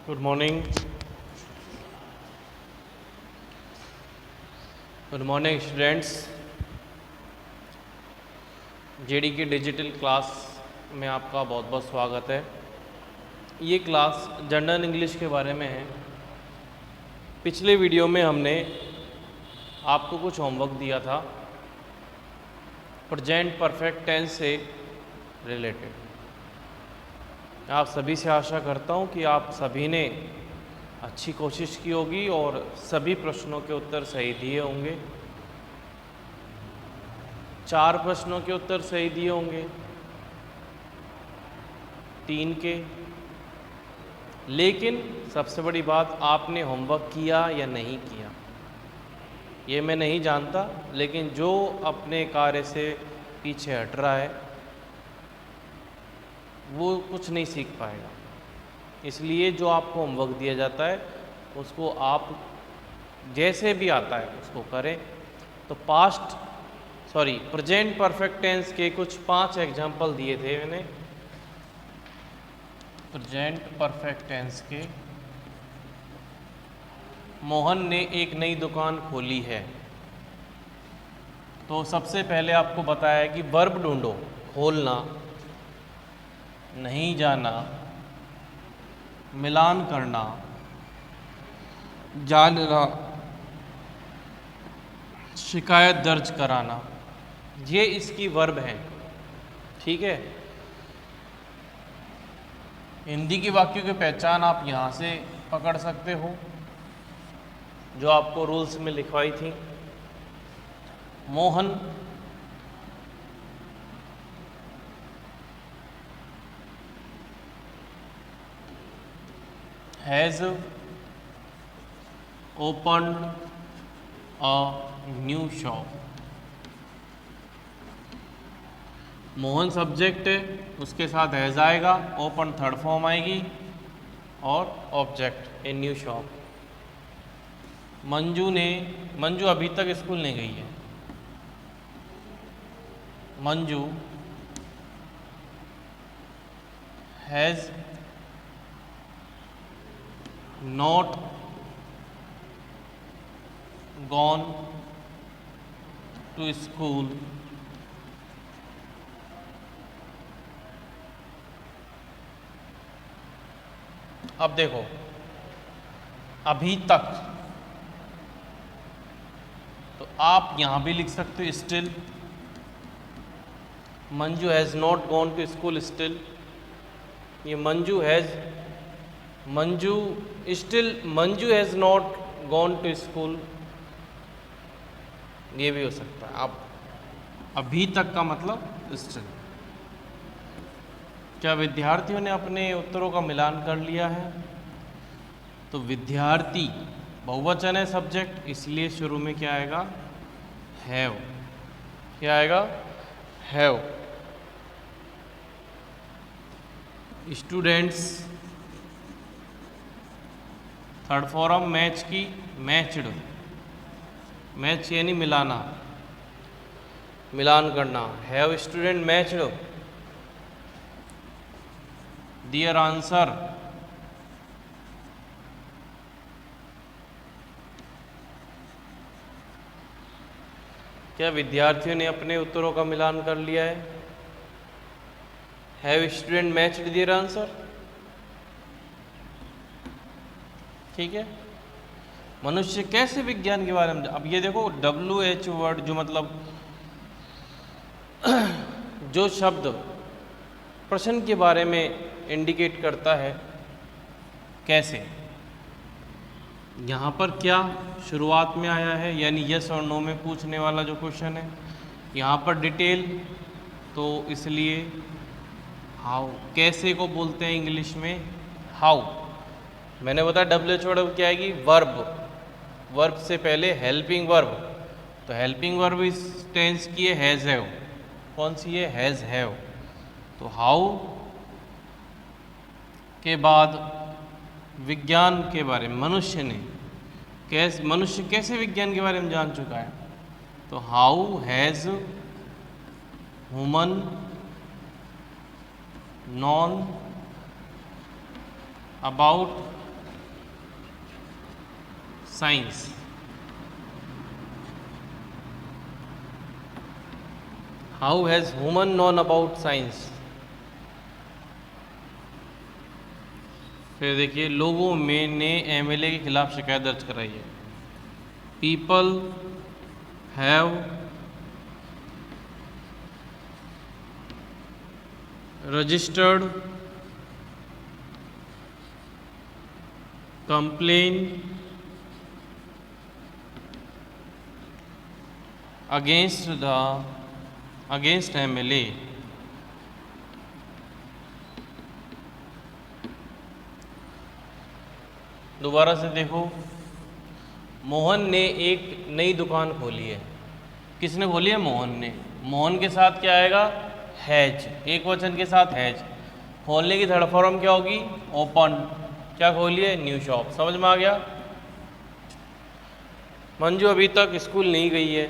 Good morning. Good morning students. JD के digital class में आपका बहुत बहुत स्वागत है। ये क्लास जनरल इंग्लिश के बारे में है। पिछले वीडियो में हमने आपको कुछ होमवर्क दिया था प्रेजेंट परफेक्ट टेंस से रिलेटेड। आप सभी से आशा करता हूँ कि आप सभी ने अच्छी कोशिश की होगी और सभी प्रश्नों के उत्तर सही दिए होंगे। 4 प्रश्नों के उत्तर सही दिए होंगे, 3 के। लेकिन सबसे बड़ी बात, आपने होमवर्क किया या नहीं किया ये मैं नहीं जानता, लेकिन जो अपने कार्य से पीछे हट रहा है वो कुछ नहीं सीख पाएगा। इसलिए जो आपको होमवर्क दिया जाता है उसको आप जैसे भी आता है उसको करें। तो प्रेजेंट परफेक्ट टेंस के कुछ 5 एग्जाम्पल दिए थे मैंने। प्रेजेंट परफेक्ट टेंस के, मोहन ने एक नई दुकान खोली है। तो सबसे पहले आपको बताया है कि वर्ब ढूंढो। खोलना, नहीं जाना, मिलान करना, जानना, शिकायत दर्ज कराना, ये इसकी वर्ब हैं। ठीक है। हिंदी की वाक्यों की पहचान आप यहाँ से पकड़ सकते हो जो आपको रूल्स में लिखवाई थी। Mohan has opened a new shop. Mohan subject है, उसके साथ हैज़ आएगा, ओपन थर्ड फॉर्म आएगी और object a new shop. Manju अभी तक स्कूल नहीं गई है। Manju has not gone to school अब देखो, अभी तक, तो आप यहां भी लिख सकते हो still. Manju has not gone to school still. ये Manju has not gone to school, ये भी हो सकता है। अब अभी तक का मतलब स्टिल। क्या विद्यार्थियों ने अपने उत्तरों का मिलान कर लिया है? तो विद्यार्थी बहुवचन है, सब्जेक्ट, इसलिए शुरू में क्या आएगा? हैव। क्या आएगा? Have. Students third form match की, मैच्ड। मैच यानी मिलाना, मिलान करना। Have student matched their answer. क्या विद्यार्थियों ने अपने उत्तरों का मिलान कर लिया है? Have student matched their answer. ठीक है। मनुष्य कैसे विज्ञान के बारे में, अब ये देखो WH वर्ड, जो मतलब जो शब्द प्रश्न के बारे में इंडिकेट करता है, कैसे, यहाँ पर क्या शुरुआत में आया है, यानी यस और नो में पूछने वाला जो क्वेश्चन है। यहाँ पर डिटेल, तो इसलिए हाउ। कैसे को बोलते हैं इंग्लिश में हाउ। मैंने बताया WH वर्ड क्या आएगी? वर्ब। वर्ब से पहले हेल्पिंग वर्ब, तो हेल्पिंग वर्ब इस टेंस की है हैज़ हैव। कौन सी है? Has have. तो हाउ के बाद विज्ञान के बारे में, मनुष्य कैसे विज्ञान के बारे में जान चुका है, तो how has human non about science. How has human known about science. फिर देखिए, लोगों में ने एमएलए के खिलाफ शिकायत दर्ज कराई है। People have registered complain against MLA. दोबारा से देखो, मोहन ने एक नई दुकान खोली है। किसने खोली है? मोहन ने। मोहन के साथ क्या आएगा? हैज, एक वचन के साथ हैज। खोलने की थर्ड फॉर्म क्या होगी? ओपन। क्या खोली है? New shop. समझ में आ गया? मंजू अभी तक स्कूल नहीं गई है।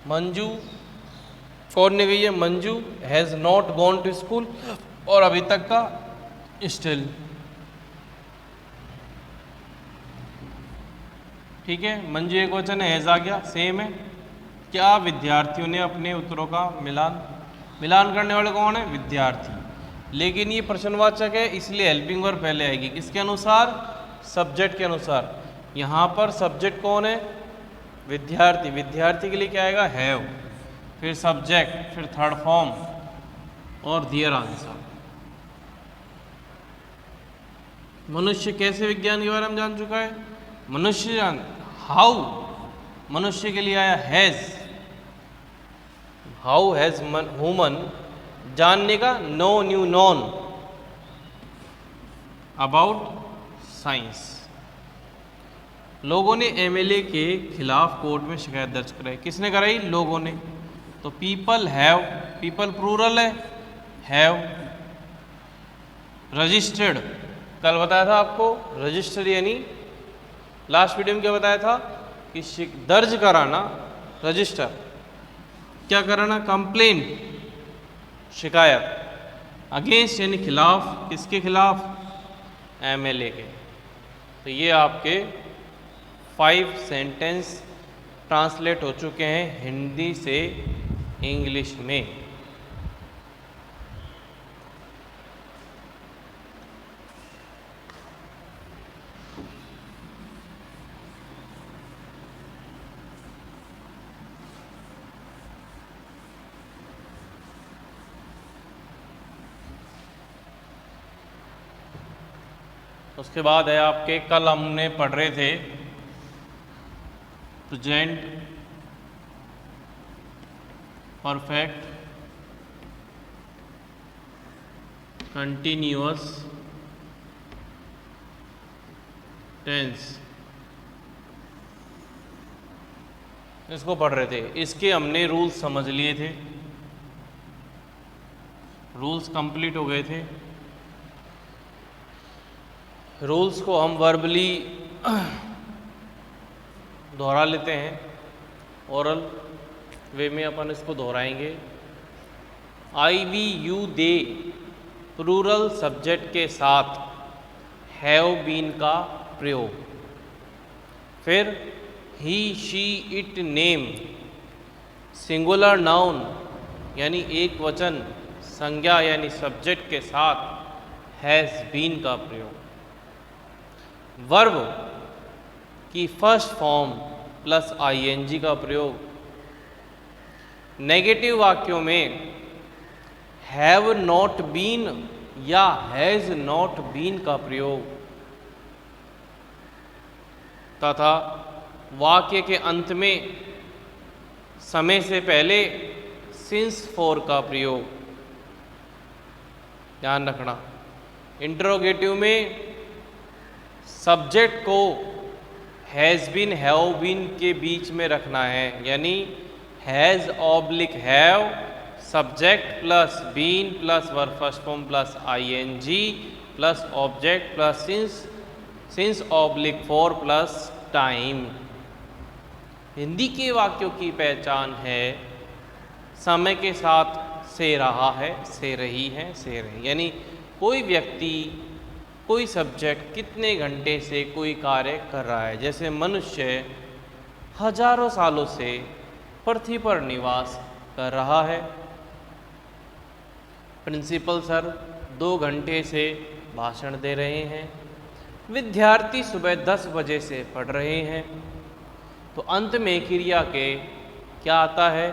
मंजू कौन ने गई है? Manju has not gone to school, और अभी तक का स्टिल। ठीक है, मंजू एक वचन है, हैज़ आ गया, सेम है। क्या विद्यार्थियों ने अपने उत्तरों का मिलान करने वाले कौन है? विद्यार्थी। लेकिन ये प्रश्नवाचक है, इसलिए हेल्पिंग वर्ब पहले आएगी। किसके अनुसार? सब्जेक्ट के अनुसार। यहाँ पर सब्जेक्ट कौन है? विद्यार्थी। विद्यार्थी के लिए क्या आएगा? हैव, फिर सब्जेक्ट, फिर थर्ड फॉर्म और दियर आंसर। मनुष्य कैसे विज्ञान के बारे में जान चुका है। मनुष्य हाउ, मनुष्य के लिए आया हैज। हाउ हैज ह्यूमन, जानने का know new known about science. लोगों ने एमएलए के खिलाफ कोर्ट में शिकायत दर्ज कराई। किसने कराई? लोगों ने। तो पीपल हैव, पीपल प्लूरल है, हैव रजिस्टर्ड। कल बताया था आपको, रजिस्टर्ड यानी लास्ट वीडियो में क्या बताया था कि दर्ज कराना, रजिस्टर क्या कराना? कंप्लेन, शिकायत। अगेंस्ट यानी खिलाफ, किसके खिलाफ? एमएलए के। तो ये आपके 5 सेंटेंस ट्रांसलेट हो चुके हैं हिंदी से इंग्लिश में। उसके बाद है आपके, कल हमने पढ़ रहे थे प्रेजेंट परफेक्ट कंटिन्यूअस टेंस, इसको पढ़ रहे थे। इसके हमने रूल्स समझ लिए थे, रूल्स कंप्लीट हो गए थे। रूल्स को हम वर्बली दोहरा लेते हैं, ओरल वे में अपन इसको दोहराएंगे। I we you they plural subject के साथ हैव बीन का प्रयोग। फिर he she it name singular noun यानी एक वचन संज्ञा यानी सब्जेक्ट के साथ हैज़ बीन का प्रयोग। वर्ब की फर्स्ट फॉर्म प्लस आईएनजी का प्रयोग। नेगेटिव वाक्यों में हैव नॉट बीन या हैज़ नॉट बीन का प्रयोग तथा वाक्य के अंत में समय से पहले सिंस फॉर का प्रयोग। ध्यान रखना, इंटरोगेटिव में सब्जेक्ट को हैज़ बीन हैव बीन के बीच में रखना है, यानी has oblique have subject plus been plus verb first form plus ING plus object plus since oblique for plus time. Hindi के वाक्यों की पहचान है समय के साथ से रहा है, से रही है, से रही, यानी कोई व्यक्ति कोई सब्जेक्ट कितने घंटे से कोई कार्य कर रहा है। जैसे मनुष्य हजारों सालों से पृथ्वी पर निवास कर रहा है। प्रिंसिपल सर 2 घंटे से भाषण दे रहे हैं। विद्यार्थी सुबह 10 बजे से पढ़ रहे हैं। तो अंत में क्रिया के क्या आता है?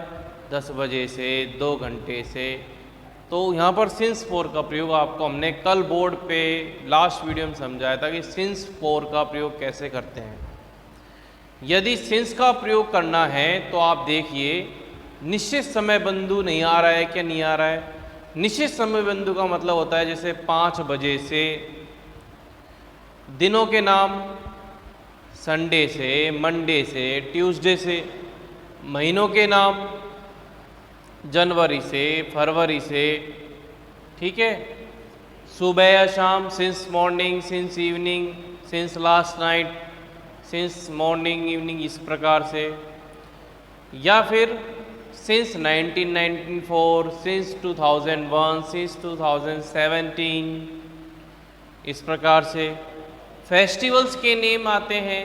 10 बजे से 2 घंटे से। तो यहाँ पर सिंस फोर का प्रयोग आपको हमने कल बोर्ड पे लास्ट वीडियो में समझाया था कि सिंस फोर का प्रयोग कैसे करते हैं। यदि सिंस का प्रयोग करना है तो आप देखिए निश्चित समय बिंदु नहीं आ रहा है, क्या नहीं आ रहा है? निश्चित समय बिंदु का मतलब होता है जैसे 5 बजे से, दिनों के नाम संडे से, मंडे से, ट्यूसडे से, महीनों के नाम जनवरी से, फरवरी से, ठीक है, सुबह या शाम, since morning, since evening, since last night, since morning evening, इस प्रकार से। या फिर सिंस 1994, सिंस 2001, सिंस 2017, इस प्रकार से। फेस्टिवल्स के नेम आते हैं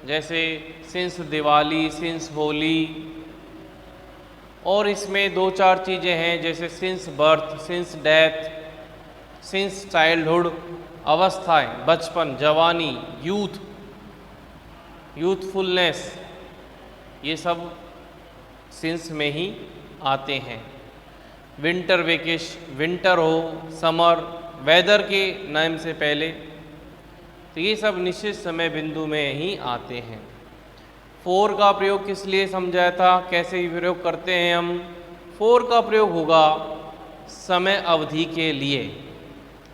जैसे सिंस दिवाली, सिंस होली, और इसमें 2-4 चीज़ें हैं जैसे since birth, since death, since childhood, अवस्थाएं, बचपन, जवानी, यूथ, यूथफुलनेस, ये सब सिंस में ही आते हैं। विंटर वेकेशन, विंटर हो, समर, वेदर के नाम से पहले, तो ये सब निश्चित समय बिंदु में ही आते हैं। फोर का प्रयोग किस लिए समझाया था, कैसे प्रयोग करते हैं हम? फोर का प्रयोग होगा समय अवधि के लिए।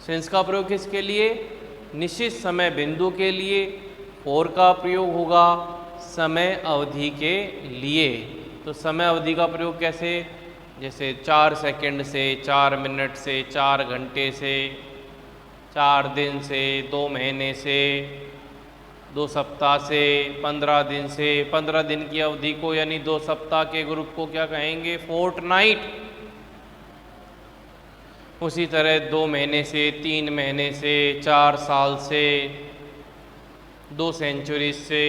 सिंस का प्रयोग किसके लिए? निश्चित समय बिंदु के लिए। फोर का प्रयोग होगा समय अवधि के लिए। तो समय अवधि का प्रयोग कैसे? जैसे 4 सेकंड से, 4 मिनट से, 4 घंटे से, 4 दिन से, 2 महीने से, 2 सप्ताह से, 15 दिन से। 15 दिन की अवधि को यानी 2 सप्ताह के ग्रुप को क्या कहेंगे? फोर्टनाइट। उसी तरह 2 महीने से, 3 महीने से, 4 साल से, 2 सेंचुरी से,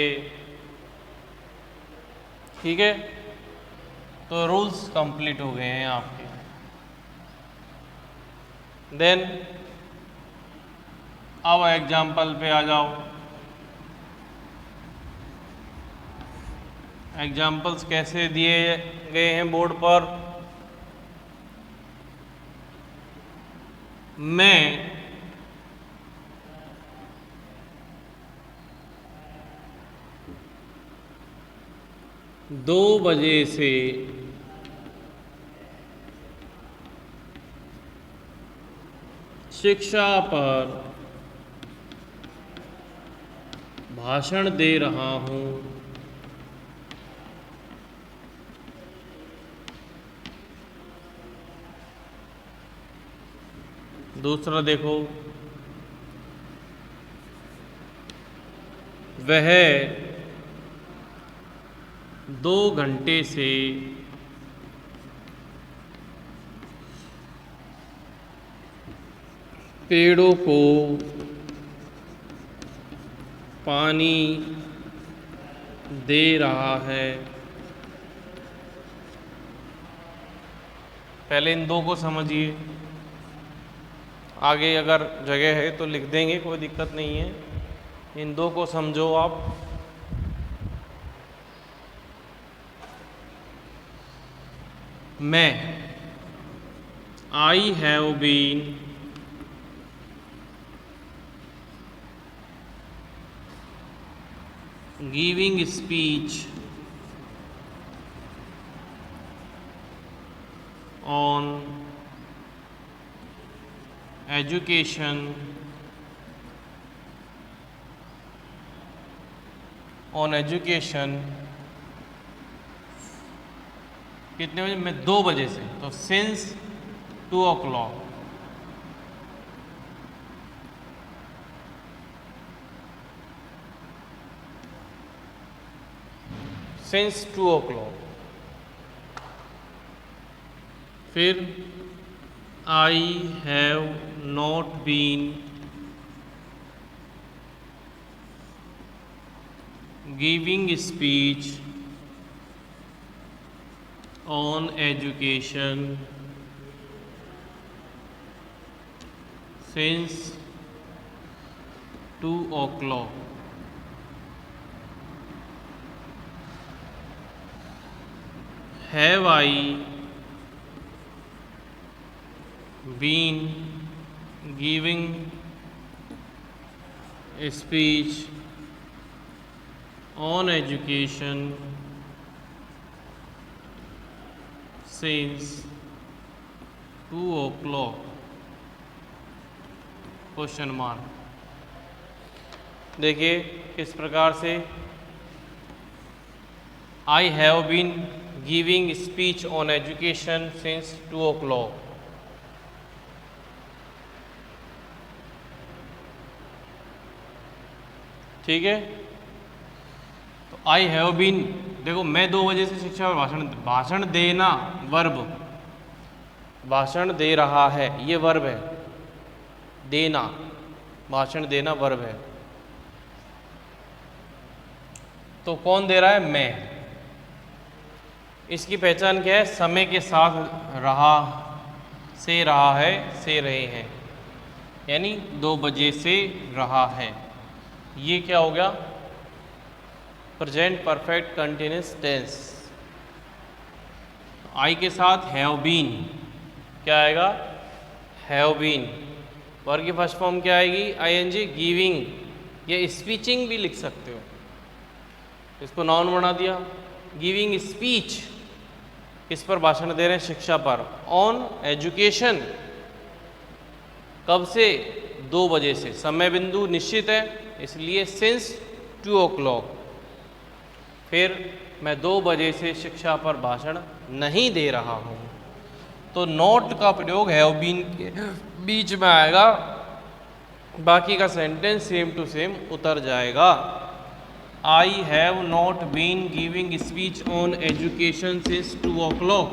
ठीक है। तो रूल्स कंप्लीट हो गए हैं आपके। देन अब एग्जाम्पल पे आ जाओ। एग्जाम्पल्स कैसे दिए गए हैं बोर्ड पर? मैं 2 बजे से शिक्षा पर भाषण दे रहा हूँ। दूसरा देखो, वह 2 घंटे से पेड़ों को पानी दे रहा है। पहले इन 2 को समझिए, आगे अगर जगह है तो लिख देंगे, कोई दिक्कत नहीं है। इन 2 को समझो आप। मैं, I have been giving speech on education कितने बजे? मैं 2 बजे से। तो सिंस 2 o'clock। Since 2 o'clock। फिर I have not been giving speech on education since 2 o'clock. Have I been giving a speech on education since 2 o'clock? Question mark. देखिए किस प्रकार से I have been giving speech on education since 2 o'clock। ठीक है, तो आई have been, देखो मैं 2 बजे से शिक्षा और भाषण देना वर्ब, भाषण दे रहा है ये वर्ब है, देना, भाषण देना वर्ब है। तो कौन दे रहा है? मैं। इसकी पहचान क्या है? समय के साथ रहा से रहा है से रहे हैं, यानी 2 बजे से रहा है। ये क्या हो गया? Present perfect continuous tense. I के साथ हैव बीन क्या आएगा? Have been. वर्ब की फर्स्ट फॉर्म क्या आएगी? आईएनजी गिविंग या स्पीचिंग भी लिख सकते हो, इसको नाउन बना दिया। गिविंग स्पीच, किस पर भाषण दे रहे हैं? शिक्षा पर। ऑन एजुकेशन, कब से? 2 बजे से। समय बिंदु निश्चित है इसलिए सिंस 2 o'clock। फिर मैं 2 बजे से शिक्षा पर भाषण नहीं दे रहा हूँ, तो नॉट का प्रयोग हैव बीन के बीच में आएगा, बाकी का सेंटेंस सेम टू सेम उतर जाएगा। I have not been giving speech on education since 2 o'clock।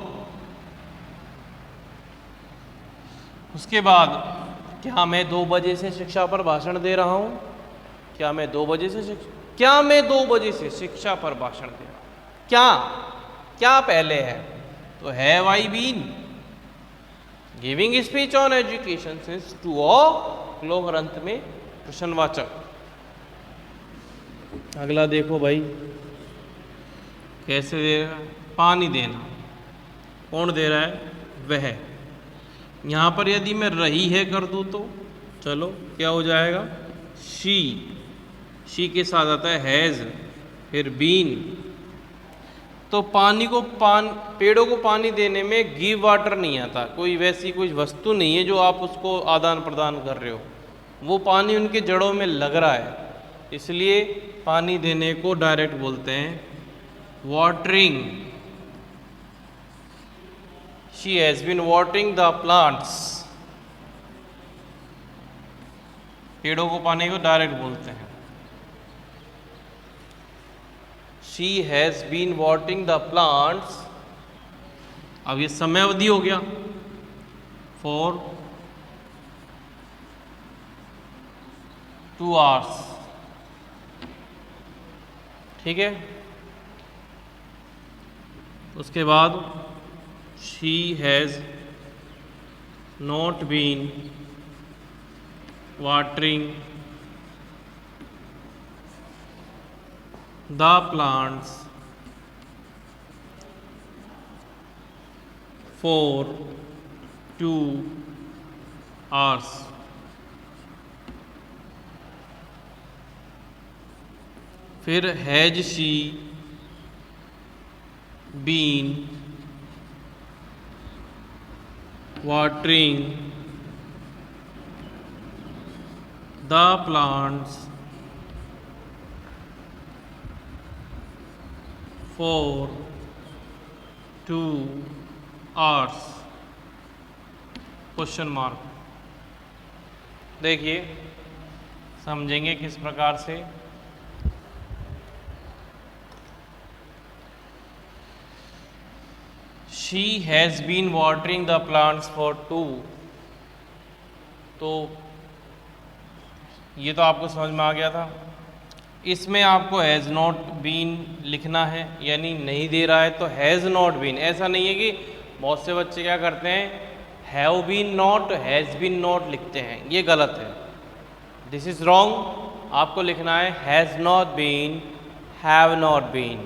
उसके बाद क्या मैं 2 बजे से शिक्षा पर भाषण दे रहा हूँ? क्या मैं 2 बजे से शिक्षा पर भाषण दे रहा हूँ? क्या पहले है? तो have I been giving speech on education since 2 o'clock, अंत में प्रश्नवाचक। अगला देखो भाई कैसे दे रहा है? पानी देना। कौन दे रहा है? वह। यहाँ पर यदि मैं रही है कर दूँ तो चलो क्या हो जाएगा? शी के साथ आता है हैज़, फिर बीन। तो पानी को पेड़ों को पानी देने में गिव वाटर नहीं आता, कोई वैसी कोई वस्तु नहीं है जो आप उसको आदान प्रदान कर रहे हो, वो पानी उनके जड़ों में लग रहा है, इसलिए पानी देने को डायरेक्ट बोलते हैं watering. She has been watering the plants. पेड़ों को पानी को डायरेक्ट बोलते हैं। She has been watering the plants। अब ये समय अवधि हो गया, for 2 hours। ठीक है, उसके बाद she has not been watering the plants for 2 hours। फिर has she been watering the plants for 2 hours? Question mark. देखिए समझेंगे किस प्रकार से। She has been watering the plants for 2। तो ये तो आपको समझ में आ गया था। इसमें आपको हैज़ नॉट बीन लिखना है, यानी नहीं दे रहा है तो हैज़ नॉट बीन। ऐसा नहीं है कि बहुत से बच्चे क्या करते हैं, have been not has been not लिखते हैं, ये गलत है, दिस इज़ रॉन्ग। आपको लिखना है has not been, have not been,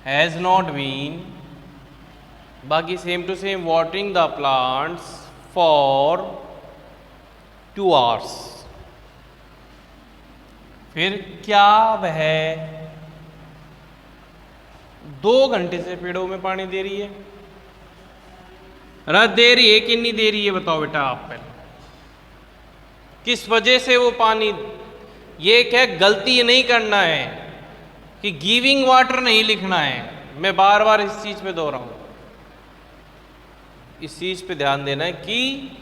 has not been. बाकी same to same, watering the plants for 2 hours। फिर क्या वह 2 घंटे से पेड़ों में पानी दे रही है? रह दे रही है कि नहीं दे रही है, बताओ बेटा आप पहले। किस वजह से वो पानी, ये क्या गलती नहीं करना है कि गिविंग वाटर नहीं लिखना है, मैं बार बार इस चीज पे दोहराऊं, इस चीज पे ध्यान देना है कि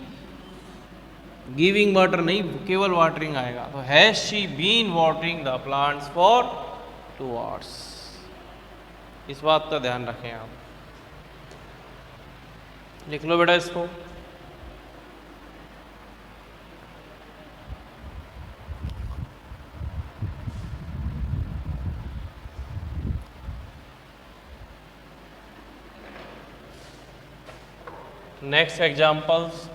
गिविंग वाटर नहीं, केवल वाटरिंग आएगा। तो has she been watering the plants for 2 hours। इस बात का ध्यान रखें आप। लिख लो बेटा इसको। नेक्स्ट एग्जाम्पल्स,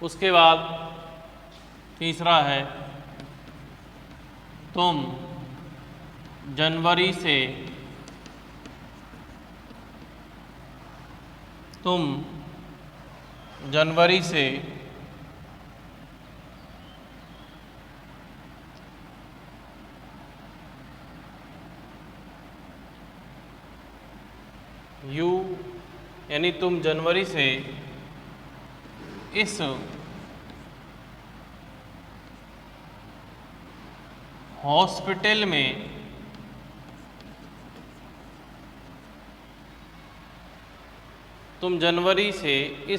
उसके बाद तीसरा है, तुम जनवरी से यू, यानी तुम जनवरी से इस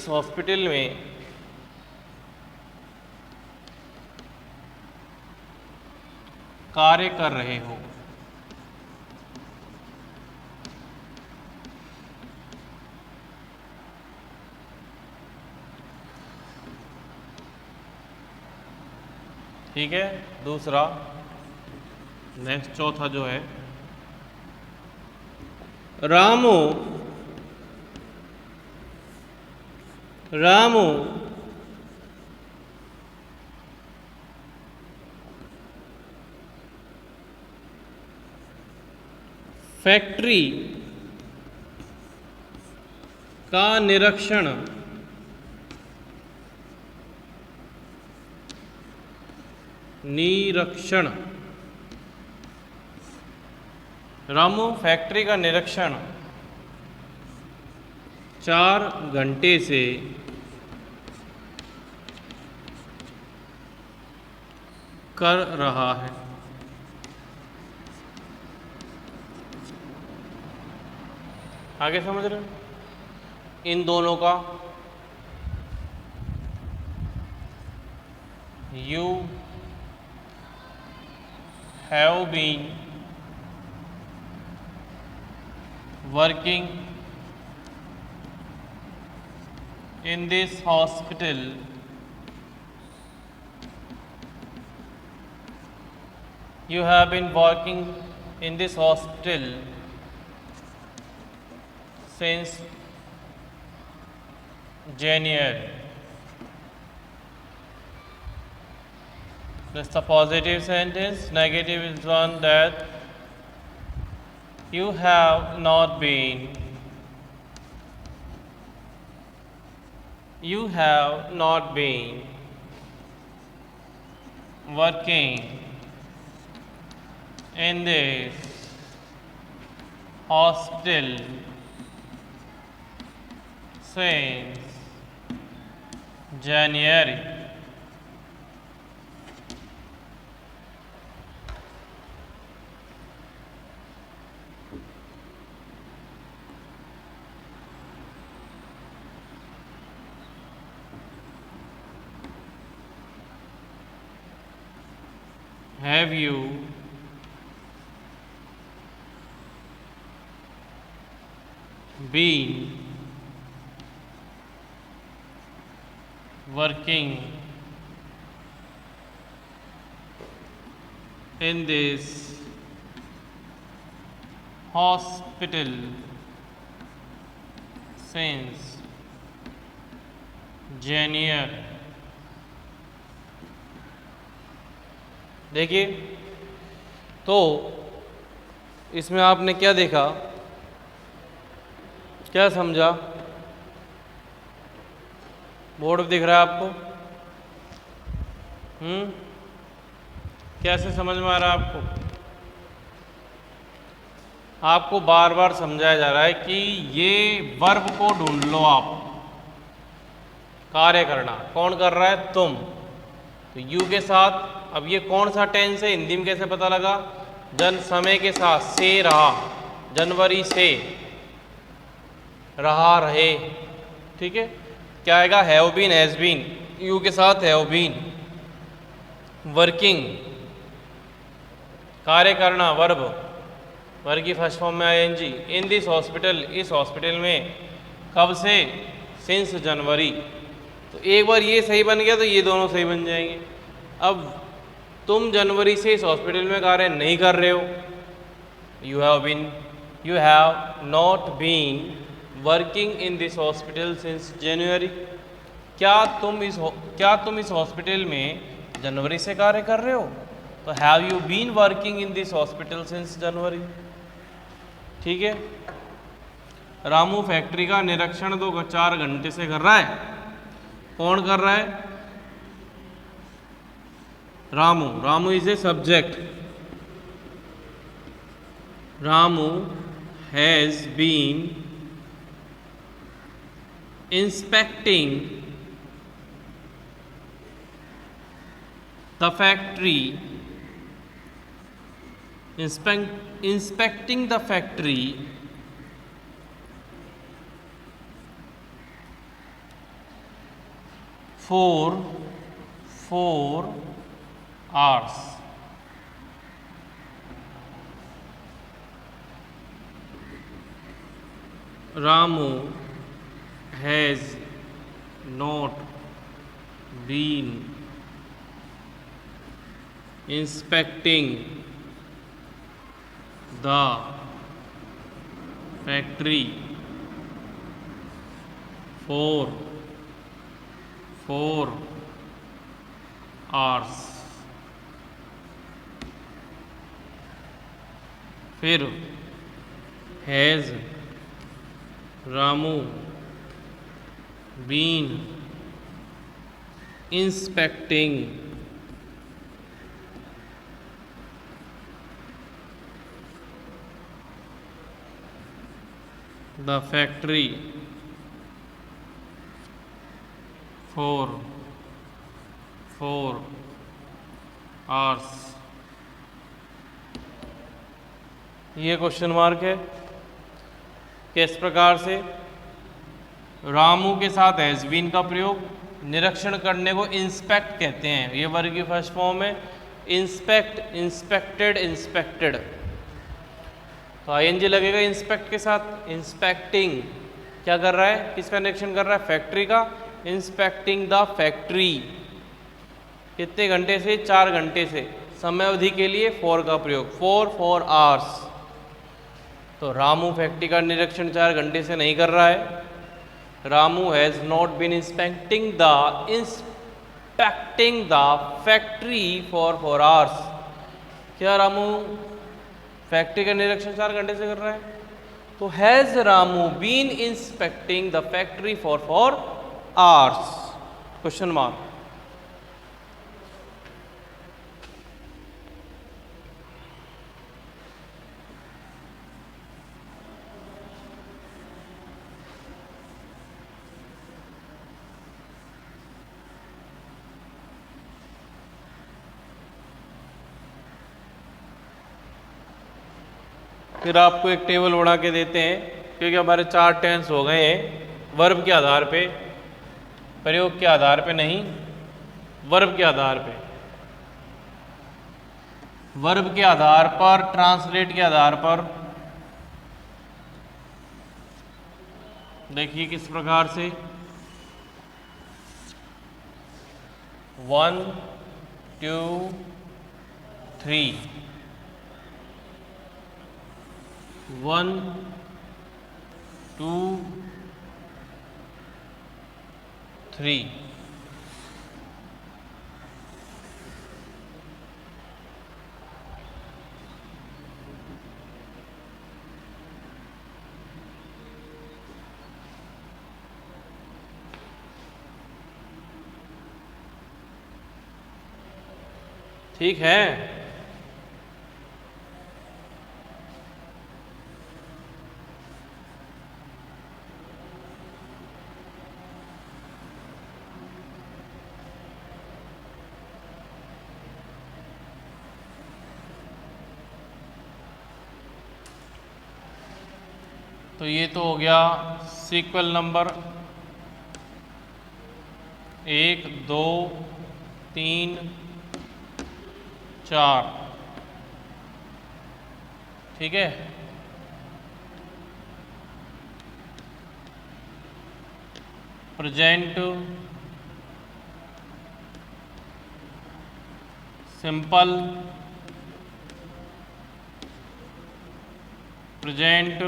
हॉस्पिटल में कार्य कर रहे हो। ठीक है। दूसरा, नेक्स्ट चौथा जो है, रामू फैक्ट्री का निरीक्षण रामू फैक्ट्री का निरीक्षण 4 घंटे से कर रहा है। आगे समझ रहे हो? इन दोनों का you have been working in this hospital you have been working in this hospital since January. That's the positive sentence. Negative is one that you have not been working in this hospital since January. Have you been working in this hospital since January। देखिए, तो इसमें आपने क्या देखा, क्या समझा? Board दिख रहा है आपको? कैसे समझ में आ रहा है आपको? आपको बार बार समझाया जा रहा है कि ये वर्ब को ढूंढ लो आप। कार्य करना कौन कर रहा है? तुम। तो यू के साथ, अब ये कौन सा टेंस है, हिंदी में कैसे पता लगा? जन समय के साथ से रहा, जनवरी से रहा, रहे। ठीक है, क्या आएगा? Have been, has been, you के साथ हैव बीन। वर्किंग, कार्य करना, वर्ब, वर्ब की फर्स्ट फॉर्म में आईएनजी। इन दिस हॉस्पिटल, इस हॉस्पिटल में, कब से? Since January. तो एक बार ये सही बन गया तो ये दोनों सही बन जाएंगे। अब तुम जनवरी से इस हॉस्पिटल में कार्य नहीं कर रहे हो। You have not been working in this hospital since January. क्या तुम इस हॉस्पिटल में जनवरी से कार्य कर रहे हो? तो have you been working in this hospital since January. ठीक है। रामू फैक्ट्री का निरीक्षण 4 घंटे से कर रहा है। कौन कर रहा है? Ramu. Ramu is a subject. Ramu has been inspecting the factory, inspecting the factory for 4 hours। Ramu has not been inspecting the factory for 4 hours। फिर has Ramu been inspecting the factory for 4 hours। ये क्वेश्चन मार्क है। किस प्रकार से? रामू के साथ has been का प्रयोग, निरीक्षण करने को इंस्पेक्ट कहते हैं, ये वर्ग की फर्स्ट फॉर्म है। इंस्पेक्ट, इंस्पेक्टेड, इंस्पेक्टेड, तो आईएनजी लगेगा इंस्पेक्ट के साथ। इंस्पेक्टिंग, क्या कर रहा है? किसका निरीक्षण कर रहा है? फैक्ट्री का। इंस्पेक्टिंग द फैक्ट्री, कितने घंटे से? 4 घंटे से। समय अवधि के लिए 4 का प्रयोग, 4 hours। तो रामू फैक्ट्री का निरीक्षण 4 घंटे से नहीं कर रहा है। Ramu has not been inspecting the factory for 4 hours। क्या रामू फैक्ट्री का निरीक्षण 4 घंटे से कर रहा है? तो has Ramu been inspecting the factory for 4 hours? Question mark. फिर आपको एक टेबल बना के देते हैं, क्योंकि हमारे 4 टेंस हो गए हैं वर्ब के आधार पे, प्रयोग के आधार पे नहीं, वर्ब के आधार पे। वर्ब के आधार पर, ट्रांसलेट के आधार पर देखिए किस प्रकार से 1 2 3 1 2 3 ठीक है। तो ये तो हो गया सीक्वल नंबर 1 2 3 4, ठीक है। Present simple, present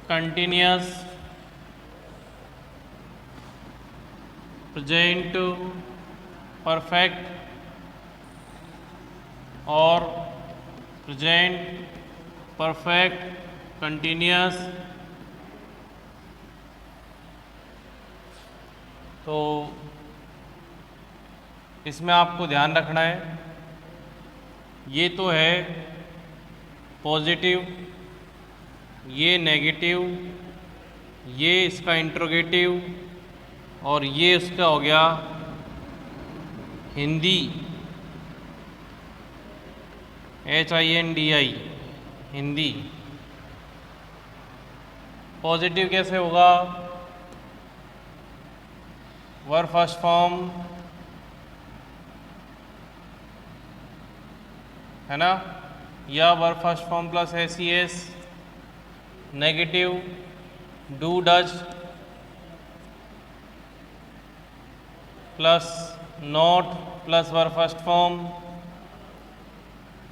continuous, present perfect और प्रेजेंट परफेक्ट कंटिन्यूअस। तो इसमें आपको ध्यान रखना है, ये तो है पॉजिटिव, ये नेगेटिव, ये इसका इंट्रोगेटिव और ये उसका हो गया हिंदी, HINDI हिंदी। पॉजिटिव कैसे होगा? वर्ब फर्स्ट फॉर्म है ना, या verb first form plus SES। Negative do does plus not plus verb first form.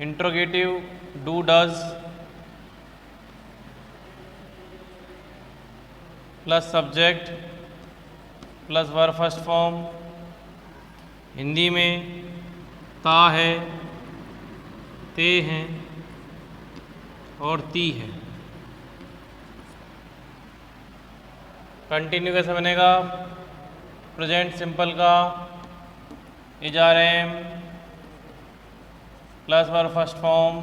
Interrogative do does plus subject plus verb first form. Hindi में ता है, ते हैं और ती है। कंटिन्यू कैसे बनेगा? प्रेजेंट सिंपल का IRM plus verb first form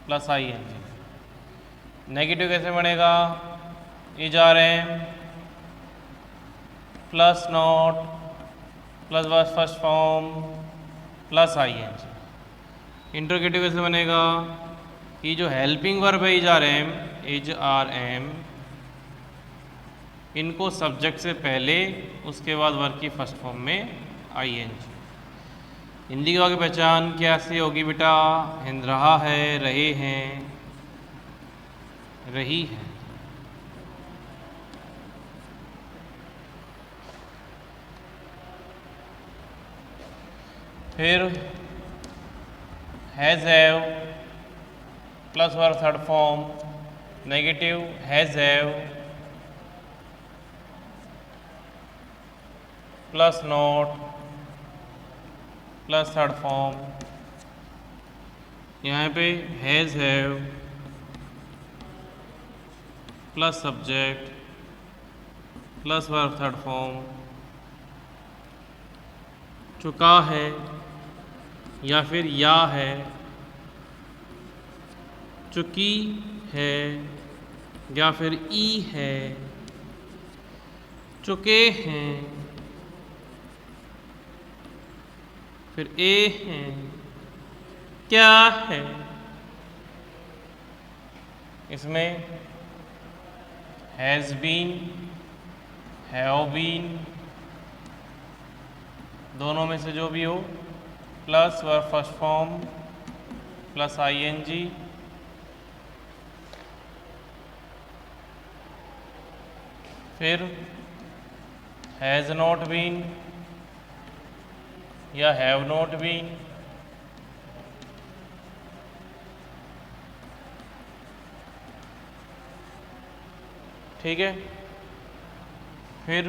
plus ING। Negative कैसे बनेगा? IRM plus not plus verb first form plus ING। Interrogative कैसे बनेगा? ये जो हेल्पिंग वर्ब है IRM इनको सब्जेक्ट से पहले, उसके बाद वर्ब की फर्स्ट फॉर्म में ING। हिंदी की वाक्य पहचान कैसे होगी बेटा? हिंद रहा है, रहे हैं, रही है। फिर has have plus verb third form. Negative has have plus not plus third form. यहाँ पे has have plus subject plus verb third form. चुका है या फिर या है, चुकी है या फिर ई है, चुके हैं, फिर ए हैं, क्या है। इसमें हैज़ बीन, हैव बीन, दोनों में से जो भी हो plus verb first form plus ING, फिर हैज़ नॉट बीन या हैव नॉट बीन, ठीक है। फिर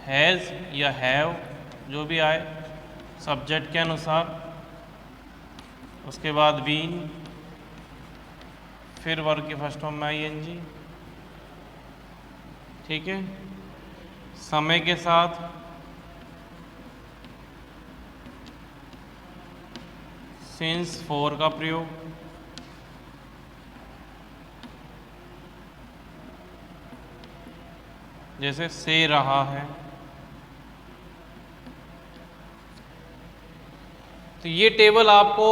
हैज़ या हैव जो भी आए सब्जेक्ट के अनुसार, उसके बाद बीन, फिर वर्ब की फर्स्ट फॉर्म में आईएनजी, ठीक है। समय के साथ सिंस फॉर का प्रयोग, जैसे से रहा है। तो ये टेबल आपको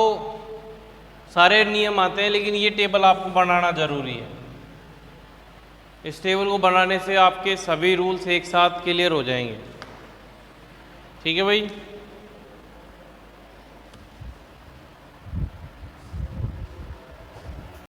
सारे नियम आते हैं, लेकिन ये टेबल आपको बनाना ज़रूरी है। इस टेबल को बनाने से आपके सभी रूल्स एक साथ क्लियर हो जाएंगे, ठीक है भाई।